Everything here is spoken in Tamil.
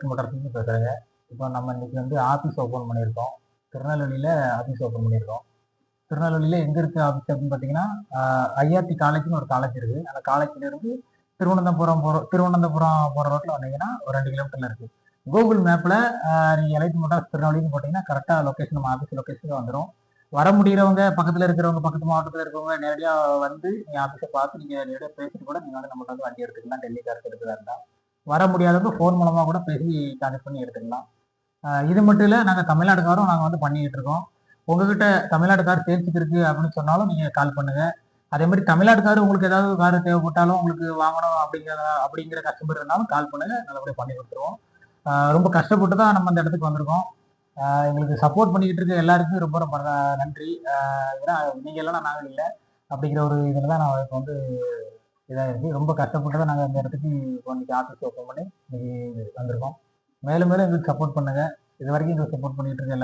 எலைட் மோட்டார்ஸ்லேருந்து பேசுகிறேங்க. இப்போ நம்ம இன்னைக்கு வந்து ஆஃபீஸ் ஓப்பன் பண்ணியிருக்கோம். திருநெல்வேலியில் ஆஃபீஸ் ஓப்பன் பண்ணியிருக்கோம். திருநெல்வேலியில் எங்கே இருக்குது ஆஃபீஸ் அப்படின்னு பார்த்தீங்கன்னா, ஐஆர்டி காலேஜ்னு ஒரு காலேஜ் இருக்குது. அந்த காலேஜ்லேருந்து திருவனந்தபுரம் போகிற ரோட்டில் வந்தீங்கன்னா ஒரு 2 கிலோமீட்டரில் இருக்குது. கூகுள் மேப்பில் நீங்கள் எலைட் மோட்டார்ஸ் திருநெல்வேலின்னு போட்டிங்கன்னா கரெக்டாக லொக்கேஷன் நம்ம ஆஃபீஸ் லொக்கேஷனுக்கு வந்துடும். வர முடிகிறவங்க, பக்கத்தில் இருக்கிறவங்க, பக்கத்து மாவட்டத்தில் இருக்கிறவங்க நேரடியாக வந்து நீங்கள் ஆஃபீஸை பார்த்து நீங்கள் நேரடியாக பேசிட்டு கூட நீங்கள் வந்து நம்மகிட்ட வந்து வண்டி எடுத்துக்கலாம். டெல்லி கார்ஸ் எடுக்கிறதா இருந்தால் வர முடியாதவங்க ஃபோன் மூலமாக கூட பேசி கான்டெக்ட் பண்ணி எடுத்துக்கலாம். இது மட்டும் இல்லை, நாங்கள் தமிழ்நாடுக்காரும் நாங்கள் வந்து பண்ணிக்கிட்டு இருக்கோம். உங்ககிட்ட தமிழ்நாடு கார் சேல்ஸுக்கு இருக்கு அப்படின்னு சொன்னாலும் நீங்கள் கால் பண்ணுங்க. அதே மாதிரி தமிழ்நாடு கார் உங்களுக்கு ஏதாவது கார் தேவைப்பட்டாலும் உங்களுக்கு வாங்கணும் அப்படிங்கிற கஸ்டமர் இருந்தாலும் கால் பண்ணுங்க, நல்லபடியாக பண்ணி கொடுத்துருவோம். ரொம்ப கஷ்டப்பட்டு தான் நம்ம அந்த இடத்துக்கு வந்திருக்கோம். எங்களுக்கு சப்போர்ட் பண்ணிக்கிட்டு இருக்க எல்லாருக்கும் ரொம்ப ரொம்ப நன்றி. ஏன்னா நீங்கள் இல்லைன்னா நாங்கள் இல்லை அப்படிங்கிற ஒரு இதில் தான் நான் இப்போ வந்து இதாக இருக்குது. ரொம்ப கஷ்டப்பட்டு தான் நாங்கள் இந்த இடத்துக்கு இன்னைக்கு ஆஃபீஸ் ஓப்பன் பண்ணி இன்னைக்கு வந்திருக்கோம். மேலும் மேலும் எங்களுக்கு சப்போர்ட் பண்ணுங்க. இது வரைக்கும் எங்களுக்கு சப்போர்ட் பண்ணிட்டு இருக்க எல்லாத்துக்கும்